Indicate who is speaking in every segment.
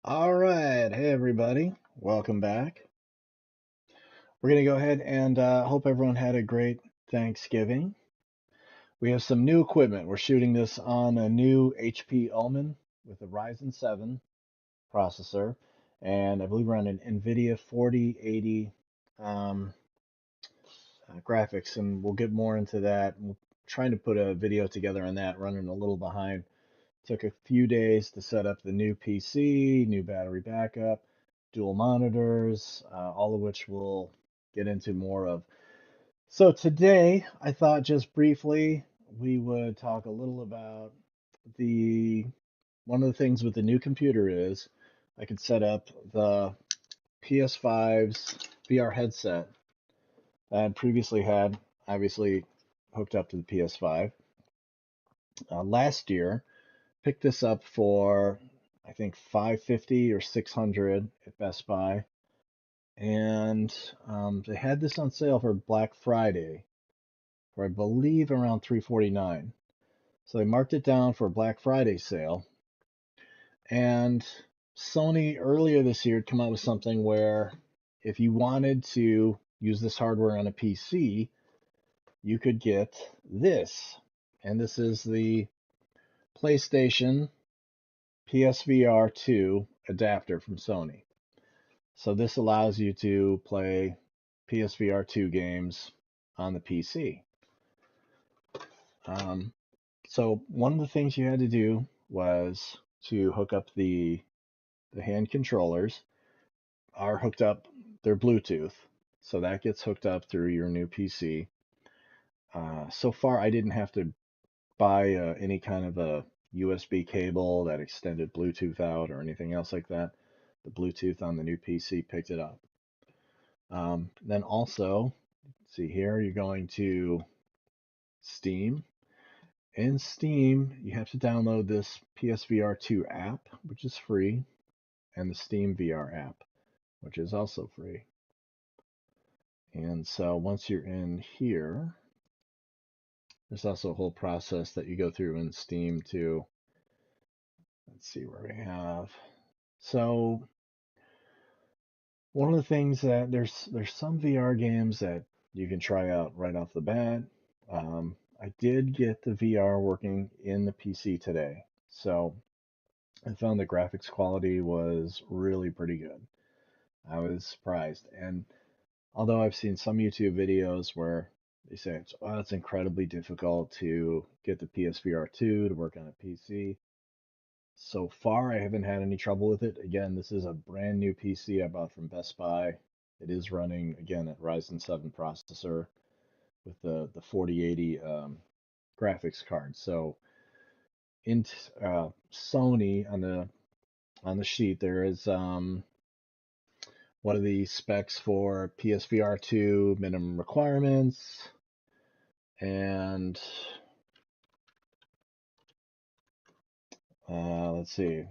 Speaker 1: All right. Hey, everybody. Welcome back. We're going to go ahead and hope everyone had a great Thanksgiving. We have some new equipment. We're shooting this on a new HP Omen with a Ryzen 7 processor, and I believe we're on an NVIDIA 4080 um, graphics, and we'll get more into that. We're trying to put a video together on that, running a little behind. Took a few days to set up the new PC, new battery backup, dual monitors, all of which we'll get into more of. So today, I thought just briefly we would talk a little about the one of the things with the new computer is I could set up the PS5's VR headset that I previously had, obviously hooked up to the PS5 last year. Picked this up for I think 550 or 600 at Best Buy, and they had this on sale for Black Friday for I believe around 349. So they marked it down for a Black Friday sale, and Sony earlier this year had come out with something where if you wanted to use this hardware on a PC, you could get this, and this is the PlayStation PSVR2 adapter from Sony. So this allows you to play PSVR2 games on the PC. Um, so one of the things you had to do was to hook up the hand controllers are hooked up, they're Bluetooth. So that gets hooked up through your new PC. So far, I didn't have to buy any kind of a USB cable that extended Bluetooth out or anything else like that. The Bluetooth on the new PC picked it up. Then also, see here, you're going to Steam. In Steam, you have to download this PSVR2 app, which is free, and the Steam VR app, which is also free. And so once you're in here, there's also a whole process that you go through in Steam to, let's see where we have. So one of the things that there's some VR games that you can try out right off the bat. I did get the VR working in the PC today, so I found the graphics quality was really pretty good. I was surprised, and although I've seen some YouTube videos where they say it's incredibly difficult to get the PSVR2 to work on a PC. So far, I haven't had any trouble with it. Again, this is a brand new PC I bought from Best Buy. It is running, again, a Ryzen 7 processor with the 4080 graphics card. So in Sony on the sheet, there is what are the specs for PSVR2 minimum requirements, and let's see, I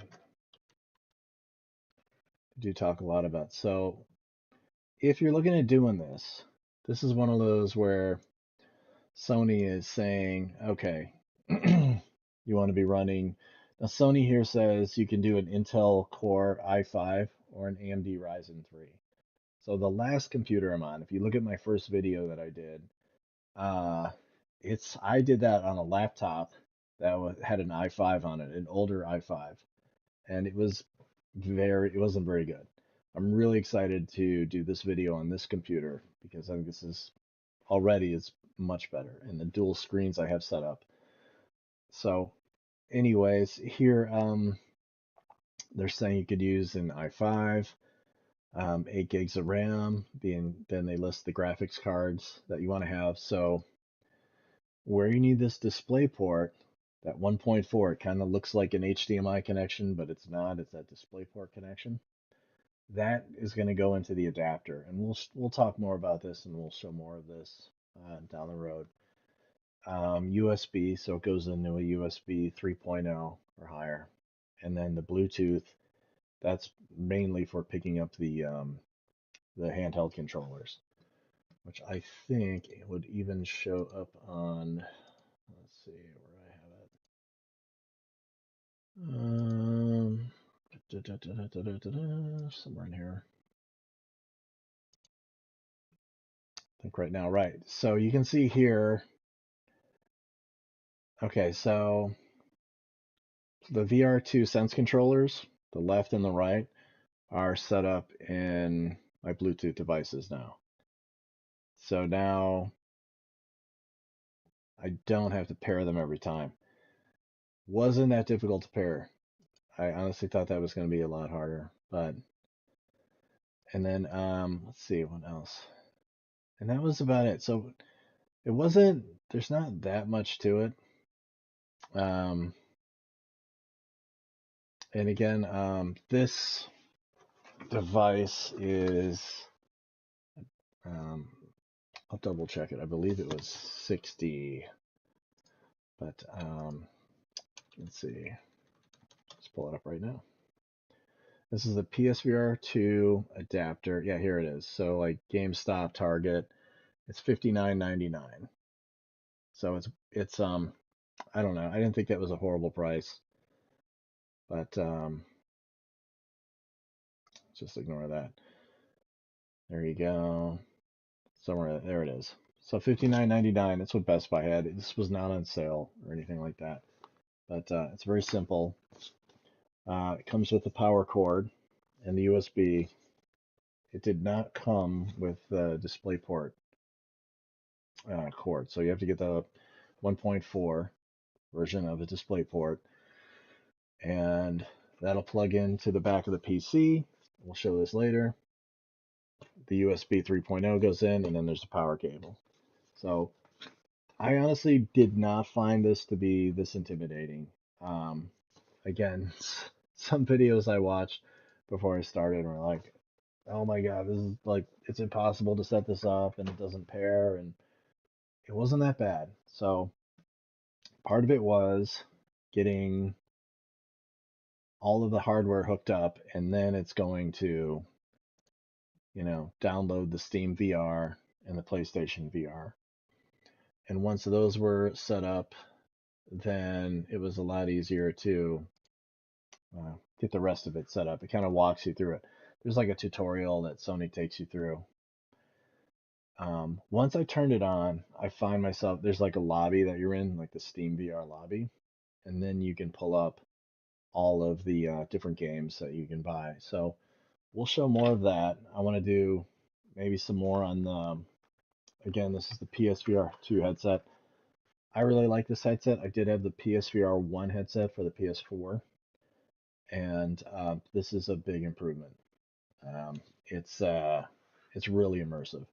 Speaker 1: do talk a lot about. So if you're looking at doing this, this is one of those where Sony is saying, okay, you want to be running. Now, Sony here says you can do an Intel Core i5 or an AMD Ryzen 3. So the last computer I'm on, if you look at my first video that I did, uh, I did that on a laptop that had an i5 on it, an older i5, and it wasn't very good. I'm really excited to do this video on this computer because I think this is already is much better, and the dual screens I have set up. So, anyways, here they're saying you could use an i5, 8 gigs of RAM, then they list the graphics cards that you want to have. So, where you need this display port, that 1.4, it kind of looks like an HDMI connection, but it's not. It's that display port connection. That is going to go into the adapter, and we'll talk more about this, and we'll show more of this down the road. USB, so it goes into a USB 3.0 or higher, and then the Bluetooth. That's mainly for picking up the handheld controllers, which I think it would even show up on. Let's see where I have it. somewhere in here. I think right now, right. So you can see here. Okay, so the VR2 Sense controllers, the left and the right, are set up in my Bluetooth devices now. So now I don't have to pair them every time. Wasn't that difficult to pair. I honestly thought that was going to be a lot harder, but and then let's see what else. And that was about it. So it wasn't, there's not that much to it. And again, this device is I'll double check it. I believe it was 60, but let's see. Let's pull it up right now. This is the PSVR2 adapter. Yeah, here it is. So like GameStop, Target, it's $59.99. So it's I don't know. I didn't think that was a horrible price, but just ignore that. There you go. Somewhere there it is. So $59.99. That's what Best Buy had. This was not on sale or anything like that. But it's very simple. It comes with the power cord and the USB. It did not come with the DisplayPort cord, so you have to get the 1.4 version of the DisplayPort, and that'll plug into the back of the PC. We'll show this later. The USB 3.0 goes in, and then there's the power cable. So I honestly did not find this to be this intimidating. Again, some videos I watched before I started were like, oh my god, this is like, it's impossible to set this up and it doesn't pair, and it wasn't that bad. So part of it was getting all of the hardware hooked up, and then it's going to, download the Steam VR and the PlayStation VR. And once those were set up, then it was a lot easier to get the rest of it set up. It kind of walks you through it. There's like a tutorial that Sony takes you through. Once I turned it on, I find myself, there's like a lobby that you're in, like the Steam VR lobby, and then you can pull up all of the different games that you can buy. So we'll show more of that. I want to do maybe some more on the, again, this is the PSVR2 headset. I really like this headset. I did have the PSVR1 headset for the PS4, and this is a big improvement. It's really immersive.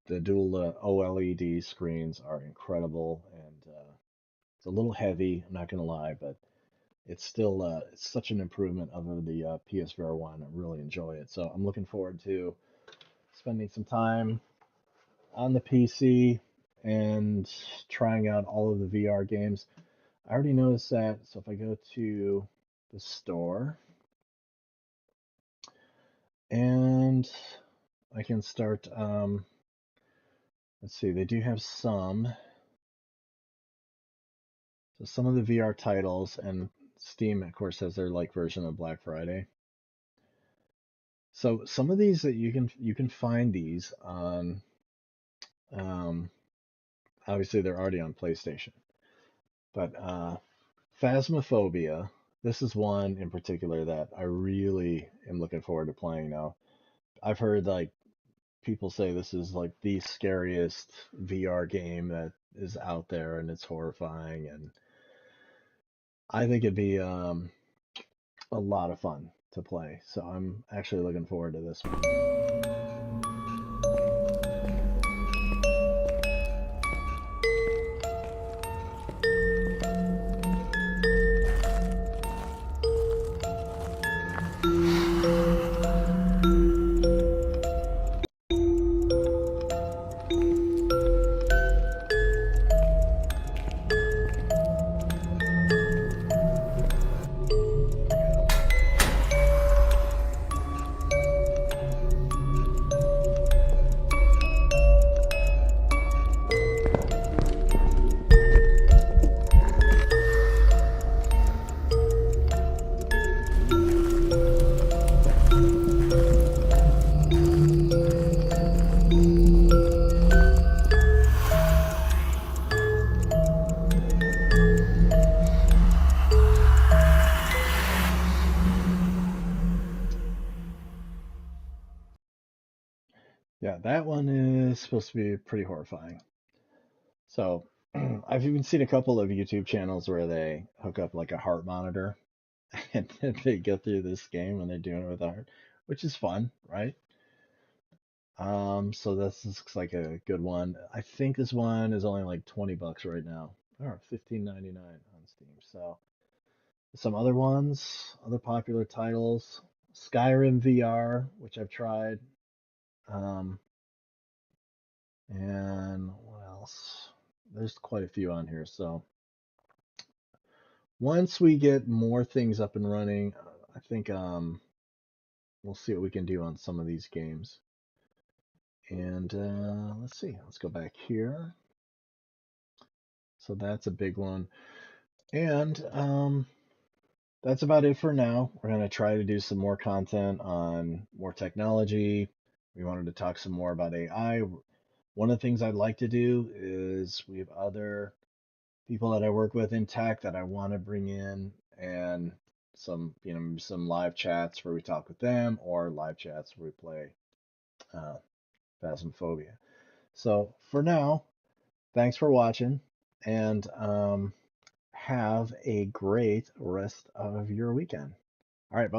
Speaker 1: The dual OLED screens are incredible, and it's a little heavy, I'm not going to lie, but it's still it's such an improvement over the PSVR1. I really enjoy it. So I'm looking forward to spending some time on the PC and trying out all of the VR games. I already noticed that, so if I go to the store and I can start, let's see, they do have some. So some of the VR titles, and Steam, of course, has their like version of Black Friday. So some of these that you can find these on, obviously they're already on PlayStation, but Phasmophobia, this is one in particular that I really am looking forward to playing now. I've heard like people say this is like the scariest VR game that is out there, and it's horrifying, and I think it'd be a lot of fun to play. So I'm actually looking forward to this one. Yeah, that one is supposed to be pretty horrifying. So I've even seen a couple of YouTube channels where they hook up like a heart monitor and then they go through this game and they're doing it with a heart, which is fun, right? So this looks like a good one. I think this one is only like 20 bucks right now, or 15.99 on Steam. So some other ones, other popular titles, Skyrim VR, which I've tried. Um, and what else? There's quite a few on here. So once we get more things up and running, I think we'll see what we can do on some of these games. And let's see. Let's go back here. So that's a big one. And that's about it for now. We're going to try to do some more content on more technology. We wanted to talk some more about AI. One of the things I'd like to do is we have other people that I work with in tech that I want to bring in and some, some live chats where we talk with them or live chats where we play uh, Phasmophobia. So for now, thanks for watching and have a great rest of your weekend. All right, bye.